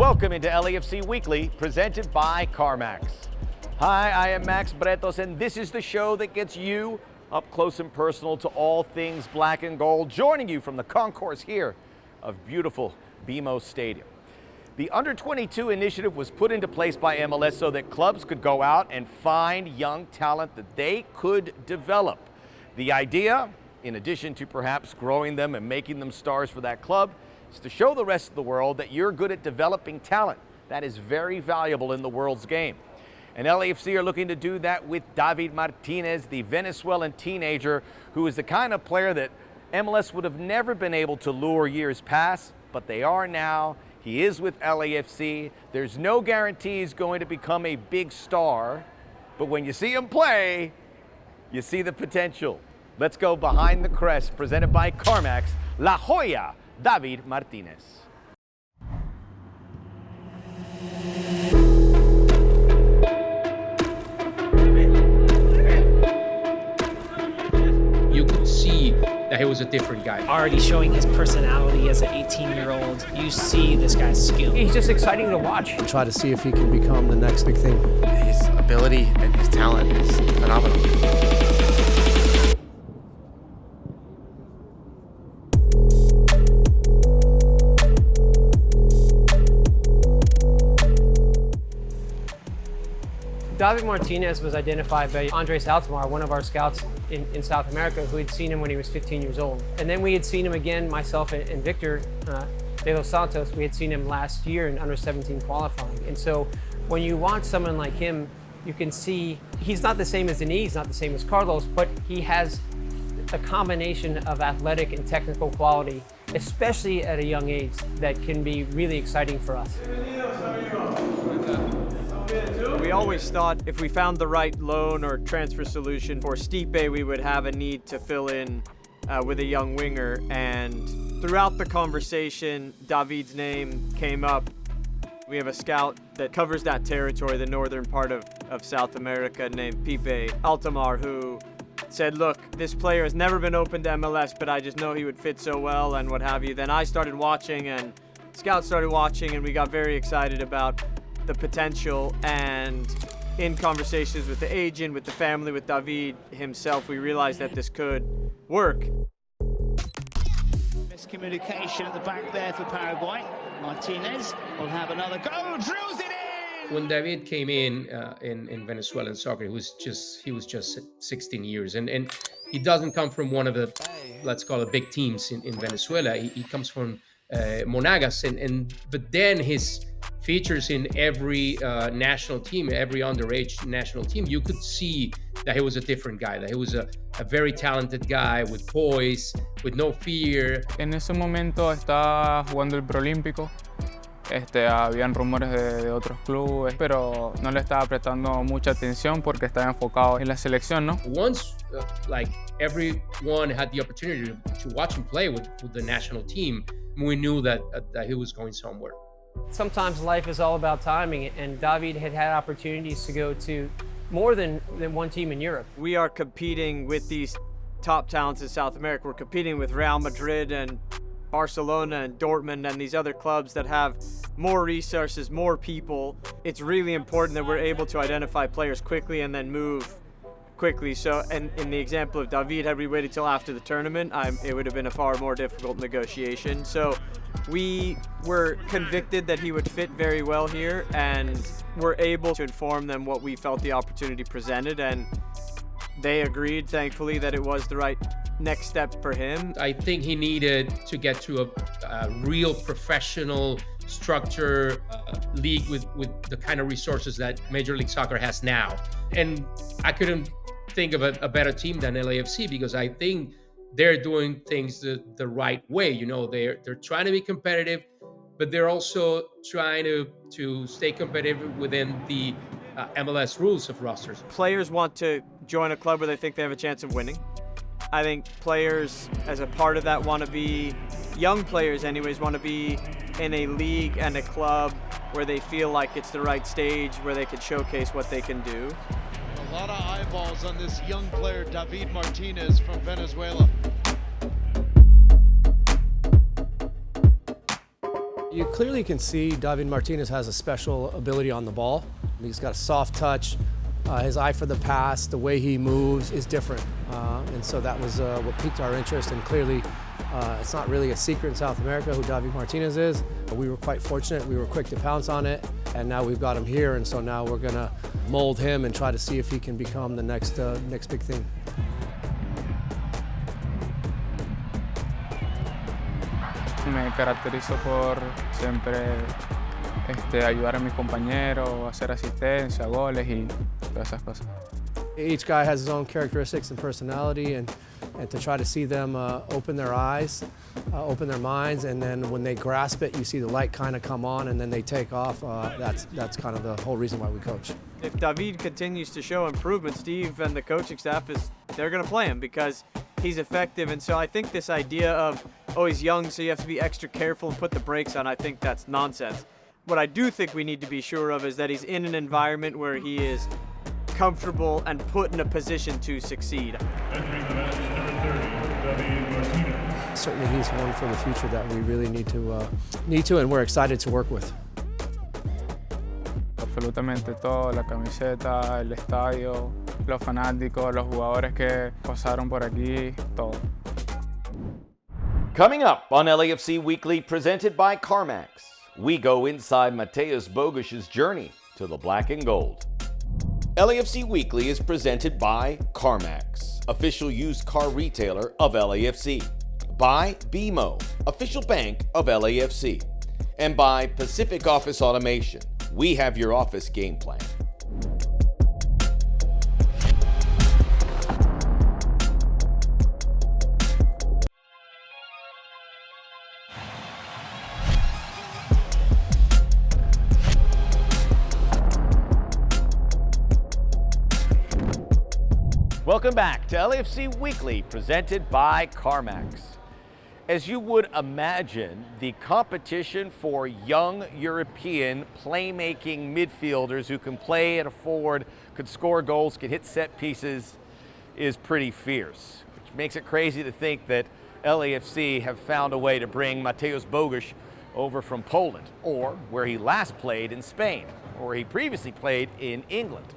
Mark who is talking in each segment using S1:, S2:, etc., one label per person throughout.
S1: Welcome into LAFC Weekly, presented by Carmax. Hi, I am Max Bretos, and this is the show that gets you up close and personal to all things black and gold, joining you from the concourse here of beautiful BMO Stadium. The Under-22 initiative was put into place by MLS so that clubs could go out and find young talent that they could develop. The idea, in addition to perhaps growing them and making them stars for that club, is to show the rest of the world that you're good at developing talent. That is very valuable in the world's game. And LAFC are looking to do that with David Martinez, the Venezuelan teenager who is the kind of player that MLS would have never been able to lure years past, but they are now. He is with LAFC. There's no guarantee he's going to become a big star, but when you see him play, you see the potential. Let's go behind the Crest, presented by Carmax, La Joya, David Martinez.
S2: You could see that he was a different guy.
S3: Already showing his personality as an 18-year-old. You see this guy's skill.
S4: He's just exciting to watch.
S5: And try to see if he can become the next big thing.
S6: His ability and his talent is phenomenal.
S4: David Martinez was identified by Andres Altamar, one of our scouts in South America, who had seen him when he was 15 years old. And then we had seen him again, myself and Victor de los Santos, we had seen him last year in under-17 qualifying. And so when you watch someone like him, you can see he's not the same as Denis, he's not the same as Carlos, but he has a combination of athletic and technical quality, especially at a young age, that can be really exciting for us.
S7: We always thought if we found the right loan or transfer solution for Stipe, we would have a need to fill in with a young winger. And throughout the conversation, David's name came up. We have a scout that covers that territory, the northern part of South America, named Pipe Altamar, who said, look, this player has never been open to MLS, but I just know he would fit so well and what have you. Then I started watching and scouts started watching, and we got very excited about the potential, and in conversations with the agent, with the family, with David himself, we realized that this could work.
S8: Miscommunication at the back there for Paraguay. Martinez will have another go, drills it in!
S2: When David came in Venezuelan soccer, he was just 16 years, and he doesn't come from one of the, let's call it, big teams in Venezuela. He comes from Monagas, but then his features in every national team, every underage national team, you could see that he was a different guy, that he was a very talented guy with poise, with no fear.
S9: En ese momento estaba jugando el Proolímpico. Habían rumores de otros clubes, pero no le estaba prestando mucha atención porque estaba enfocado en la selección, ¿no?
S2: Once, like everyone had the opportunity to watch him play with the national team, we knew that he was going somewhere.
S4: Sometimes life is all about timing, and David had opportunities to go to more than one team in Europe.
S7: We are competing with these top talents in South America. We're competing with Real Madrid and Barcelona and Dortmund and these other clubs that have more resources, more people. It's really important that we're able to identify players quickly and then move quickly. So, and in the example of David, had we waited till after the tournament, it would have been a far more difficult negotiation. So we were convicted that he would fit very well here, and were able to inform them what we felt the opportunity presented, and they agreed, thankfully, that it was the right next step for him.
S2: I think he needed to get to a real professional structure league with the kind of resources that Major League Soccer has now. And I couldn't think of a better team than LAFC, because I think they're doing things the right way. You know, they're trying to be competitive, but they're also trying to stay competitive within the MLS rules of rosters.
S7: Players want to join a club where they think they have a chance of winning. I think players, as a part of that, want to be, young players anyways, want to be in a league and a club where they feel like it's the right stage, where they can showcase what they can do.
S10: A lot of eyeballs on this young player, David Martinez from Venezuela.
S5: You clearly can see David Martinez has a special ability on the ball. He's got a soft touch. His eye for the pass, the way he moves is different. And so that was what piqued our interest. And clearly, it's not really a secret in South America who David Martinez is. We were quite fortunate. We were quick to pounce on it. And now we've got him here. And so now we're going to mold him and try to see if he can become the next big thing.
S9: Me caracterizo por siempre ayudar a mis compañeros, hacer asistencia, goles y todas esas cosas.
S5: Each guy has his own characteristics and personality, and to try to see them open their eyes, open their minds, and then when they grasp it, you see the light kind of come on, and then they take off. That's kind of the whole reason why we coach.
S7: If David continues to show improvement, Steve and the coaching staff they're going to play him because he's effective. And so I think this idea of, oh, he's young, so you have to be extra careful and put the brakes on, I think that's nonsense. What I do think we need to be sure of is that he's in an environment where he is comfortable and put in a position to succeed.
S11: Entering the match, number 30, David Martinez.
S5: Certainly he's one for the future that we really need to, and we're excited to work with.
S9: Absolutamente todo, la camiseta, el estadio, los fanáticos, los jugadores que pasaron por aquí, todo.
S1: Coming up on LAFC Weekly, presented by Carmax, we go inside Matos Bogish's journey to the black and gold. LAFC Weekly is presented by Carmax, official used car retailer of LAFC, by BMO, official bank of LAFC, and by Pacific Office Automation. We have your office game plan. Welcome back to LAFC Weekly, presented by Carmax. As you would imagine, the competition for young European playmaking midfielders who can play and forward, could score goals, could hit set pieces, is pretty fierce. Which makes it crazy to think that LAFC have found a way to bring Matos Bogish over from Poland, or where he last played in Spain, or he previously played in England.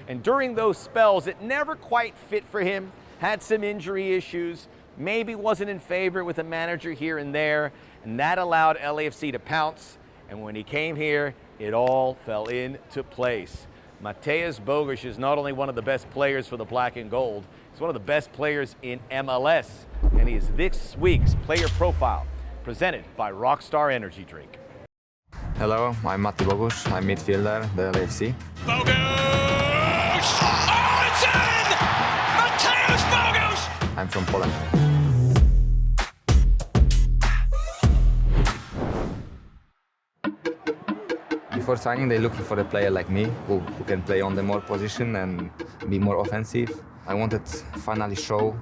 S1: And during those spells, it never quite fit for him, had some injury issues, maybe wasn't in favor with a manager here and there, and that allowed LAFC to pounce. And when he came here, it all fell into place. Matos Bogish is not only one of the best players for the black and gold, he's one of the best players in MLS, and he is this week's player profile, presented by Rockstar Energy Drink.
S12: Hello, I'm Matos Bogish. I'm midfielder, the LAFC.
S13: Bogusz! Oh, it's in! Mateusz Bogusz!
S12: I'm from Poland. Before signing, they're looking for a player like me who can play on the more position and be more offensive. I wanted to finally show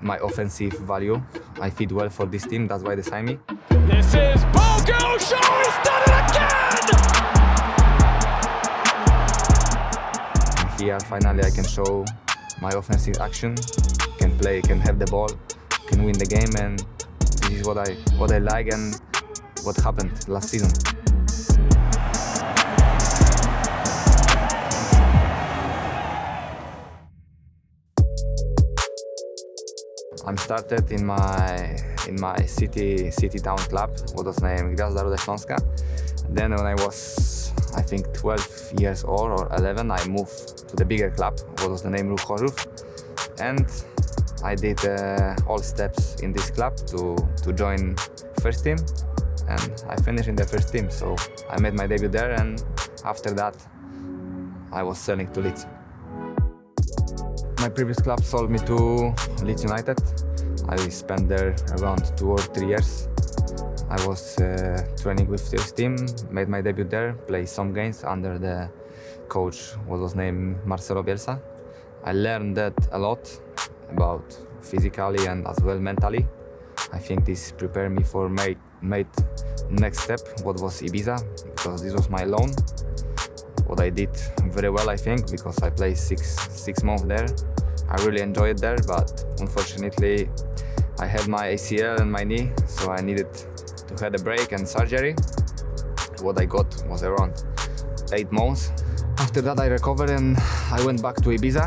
S12: my offensive value. I fit well for this team, that's why they signed me.
S13: This is Bogusz! Oh, he's done it again!
S12: And here, finally, I can show my offensive action, can play, can have the ball, can win the game, and this is what I like and what happened last season. I started in my city town club, what was named Gwiazda Ruda Śląska. Then when I was, I think, 12 years old or 11, I moved to the bigger club, what was the name Ruch Chorzów. And I did all steps in this club to join first team, and I finished in the first team. So I made my debut there, and after that I was selling to Leeds. My previous club sold me to Leeds United. I spent there around 2 or 3 years. I was training with first team, made my debut there, played some games under the coach, what was named Marcelo Bielsa. I learned that a lot about physically and as well mentally. I think this prepared me for made next step, what was Ibiza, because this was my loan. What I did very well, I think, because I played six months there. I really enjoyed it there, but unfortunately I had my ACL and my knee, so I needed to have a break and surgery. What I got was around 8 months. After that I recovered and I went back to Ibiza,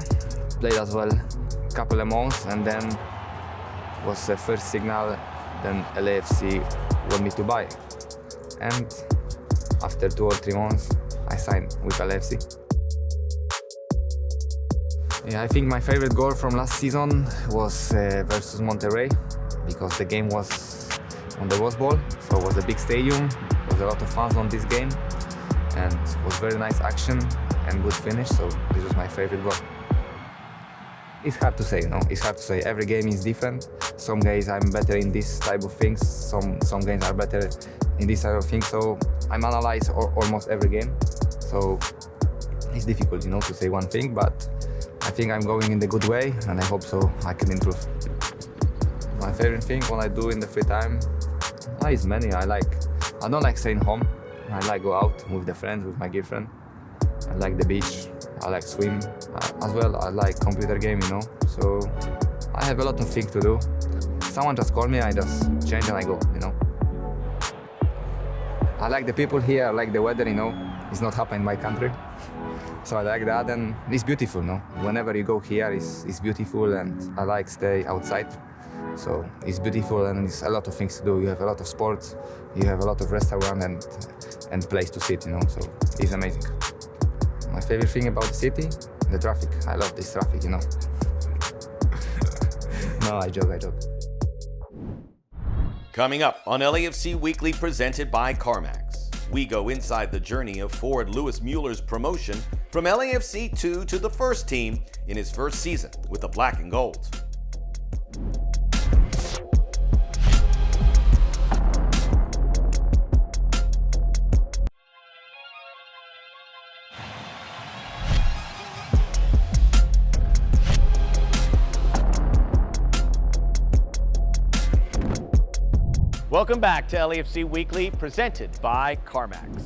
S12: played as well a couple of months, and then was the first signal, then LAFC want me to buy. And after 2 or 3 months, I signed with LAFC. Yeah, I think my favorite goal from last season was versus Monterrey, because the game was on the Rose Bowl, so it was a big stadium, there was a lot of fans on this game, and it was very nice action and good finish, so this was my favorite goal. It's hard to say, it's hard to say. Every game is different. Some games I'm better in this type of things, some games are better in this type of things, so I'm analyze almost every game, so it's difficult, to say one thing, but I think I'm going in the good way, and I hope so I can improve. My favorite thing what I do in the free time is many. I don't like staying home. I like go out with the friends, with my girlfriend. I like the beach. I like swim. As well, I like computer game, So I have a lot of things to do. Someone just call me, I just change and I go, I like the people here. I like the weather, It's not happening in my country. So I like that, and it's beautiful, Whenever you go here, it's beautiful, and I like stay outside. So it's beautiful, and it's a lot of things to do. You have a lot of sports, you have a lot of restaurant and place to sit, So it's amazing. My favorite thing about the city, the traffic. I love this traffic, No, I joke.
S1: Coming up on LAFC Weekly, presented by Carmax, we go inside the journey of forward Louis Mueller's promotion from LAFC 2 to the first team in his first season with the Black and Gold. Welcome back to LAFC Weekly, presented by Carmax.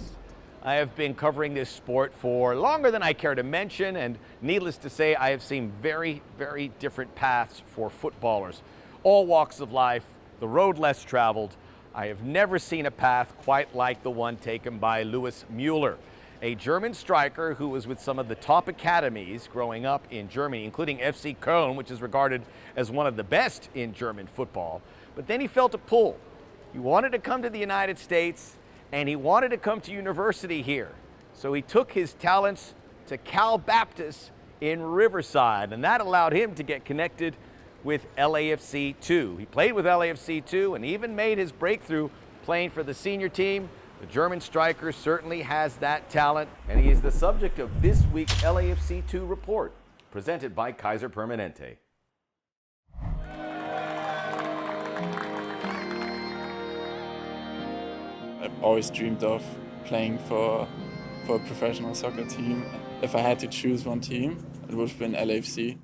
S1: I have been covering this sport for longer than I care to mention, and needless to say, I have seen very, very different paths for footballers. All walks of life, the road less traveled. I have never seen a path quite like the one taken by Louis Mueller, a German striker who was with some of the top academies growing up in Germany, including FC Köln, which is regarded as one of the best in German football. But then he felt a pull. He wanted to come to the United States, and he wanted to come to university here. So he took his talents to Cal Baptist in Riverside, and that allowed him to get connected with LAFC 2. He played with LAFC 2 and even made his breakthrough playing for the senior team. The German striker certainly has that talent, and he is the subject of this week's LAFC 2 report, presented by Kaiser Permanente.
S14: I've always dreamed of playing for a professional soccer team. If I had to choose one team, it would have been LAFC.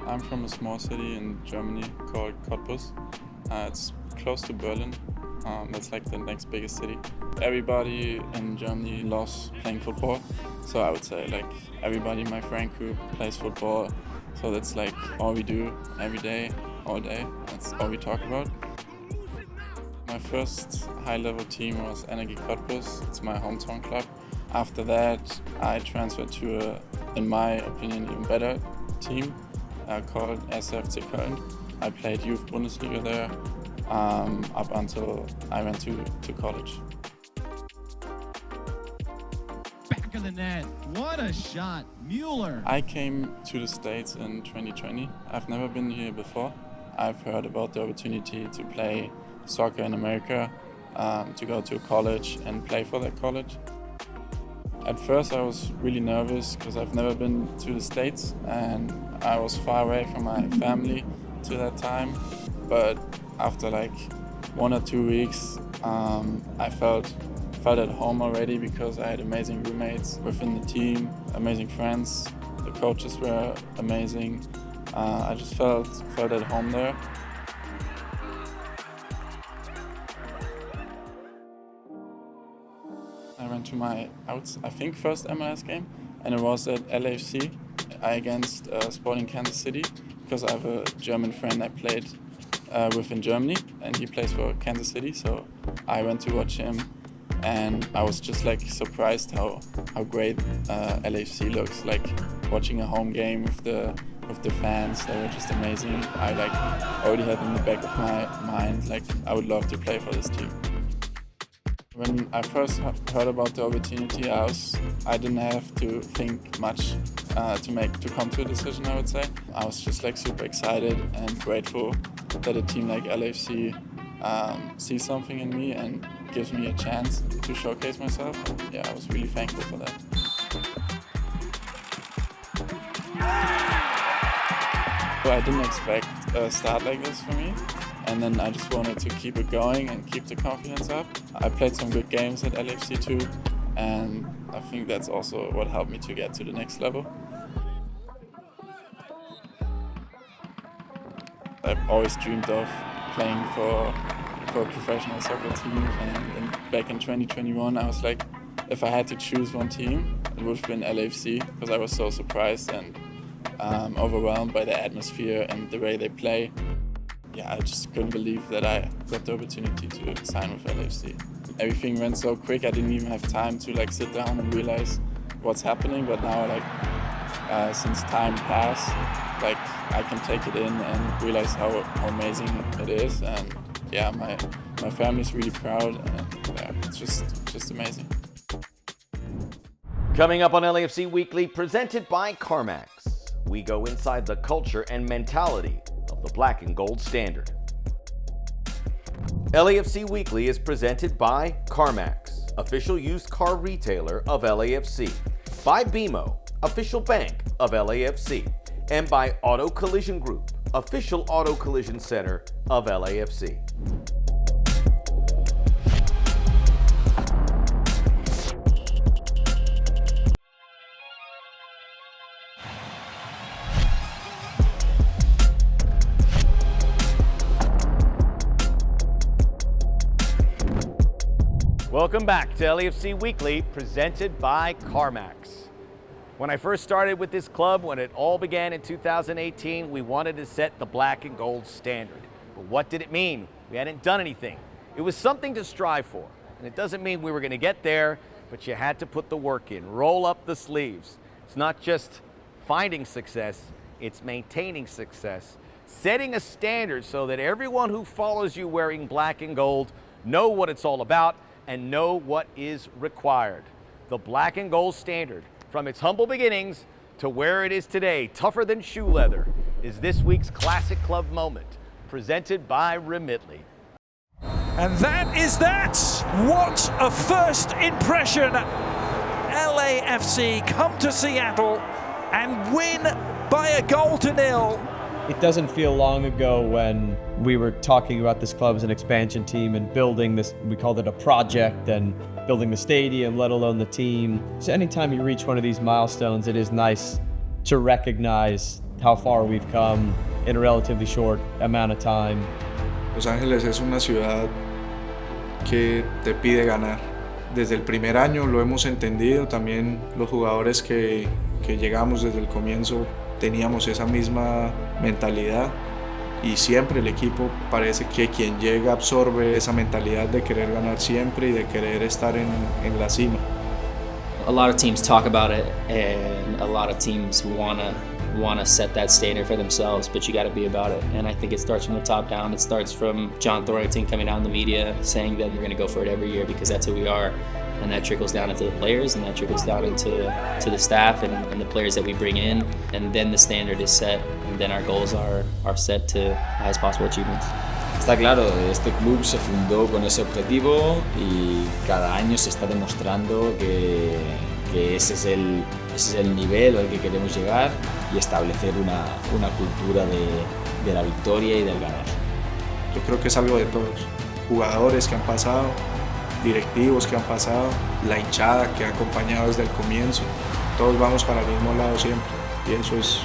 S14: I'm from a small city in Germany called Cottbus. It's close to Berlin. It's like the next biggest city. Everybody in Germany loves playing football. So I would say like everybody in my friend group plays football. So that's like all we do every day, all day. That's all we talk about. My first high-level team was Energie Cottbus. It's my hometown club. After that, I transferred to a, in my opinion, even better team called FC Köln. I played youth Bundesliga there up until I went to college.
S15: Back of the net, what a shot, Mueller.
S14: I came to the States in 2020. I've never been here before. I've heard about the opportunity to play soccer in America, to go to college and play for that college. At first I was really nervous because I've never been to the States and I was far away from my family to that time. But after like 1 or 2 weeks, I felt at home already because I had amazing roommates within the team, amazing friends. The coaches were amazing. I just felt at home there. I went to my, I think, first MLS game, and it was at LAFC against Sporting Kansas City, because I have a German friend I played with in Germany, and he plays for Kansas City, so I went to watch him, and I was just like surprised how great LAFC looks. Like watching a home game with the fans, they were just amazing. I like already had in the back of my mind, like I would love to play for this team. When I first heard about the opportunity, I didn't have to think much to come to a decision, I would say. I was just like super excited and grateful that a team like LAFC sees something in me and gives me a chance to showcase myself. And yeah, I was really thankful for that. So I didn't expect a start like this for me. And then I just wanted to keep it going and keep the confidence up. I played some good games at LAFC too, and I think that's also what helped me to get to the next level. I've always dreamed of playing for a professional soccer team, and back in 2021 I was like, if I had to choose one team, it would have been LAFC, because I was so surprised and overwhelmed by the atmosphere and the way they play. Yeah, I just couldn't believe that I got the opportunity to sign with LAFC. Everything went so quick, I didn't even have time to like sit down and realize what's happening. But now, like since time passed, like I can take it in and realize how amazing it is. And yeah, my family's really proud, and yeah, it's just amazing.
S1: Coming up on LAFC Weekly, presented by Carmax, we go inside the culture and mentality of the black and gold standard. LAFC Weekly is presented by Carmax, official used car retailer of LAFC, by BMO, official bank of LAFC, and by Auto Collision Group, official auto collision center of LAFC. Welcome back to LAFC Weekly, presented by Carmax. When I first started with this club, when it all began in 2018, we wanted to set the black and gold standard. But what did it mean? We hadn't done anything. It was something to strive for. And it doesn't mean we were going to get there, but you had to put the work in, roll up the sleeves. It's not just finding success, it's maintaining success, setting a standard so that everyone who follows you wearing black and gold know what it's all about and know what is required. The black and gold standard, from its humble beginnings to where it is today, tougher than shoe leather, is this week's Classic Club Moment, presented by Remitly.
S16: And that is that. What a first impression. LAFC come to Seattle and win by a 1-0.
S17: It doesn't feel long ago when we were talking about this club as an expansion team and building this, we called it a project, and building the stadium, let alone the team. So anytime you reach one of these milestones, it is nice to recognize how far we've come in a relatively short amount of time.
S18: Los Ángeles es una ciudad que te pide ganar. Desde el primer año lo hemos entendido, también los jugadores que llegamos desde el comienzo teníamos esa misma mentalidad, y siempre el equipo parece que quien llega absorbe esa mentalidad de querer ganar siempre y de querer estar en la cima.
S19: A lot of teams talk about it, and a lot of teams wanna set that standard for themselves, but you got to be about it. And I think it starts from the top down. It starts from John Thornton coming out in the media saying that we're going to go for it every year because that's who we are. And that trickles down into the players, and that trickles down into the staff and the players that we bring in. And then the standard is set, and then our goals are set to highest possible achievements.
S20: Está claro, este club se fundó con ese objetivo y cada año se está demostrando que ese es el nivel al que queremos llegar y establecer una cultura de la victoria y del ganar.
S18: Yo creo que es algo de todos. jugadores que han pasado, directivos que han pasado, la hinchada que ha acompañado desde el comienzo. Todos vamos para el mismo lado siempre y eso es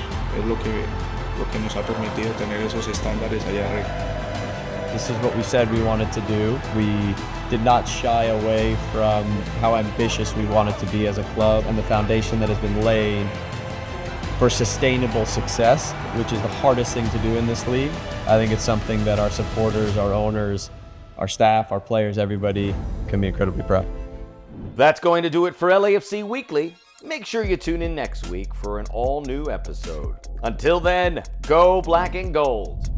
S18: lo que nos ha permitido tener esos estándares allá arriba.
S17: This is what we said we wanted to do. We did not shy away from how ambitious we wanted to be as a club and the foundation that has been laid for sustainable success, which is the hardest thing to do in this league. I think it's something that our supporters, our owners, our staff, our players, everybody can be incredibly proud.
S1: That's going to do it for LAFC Weekly. Make sure you tune in next week for an all-new episode. Until then, go black and gold.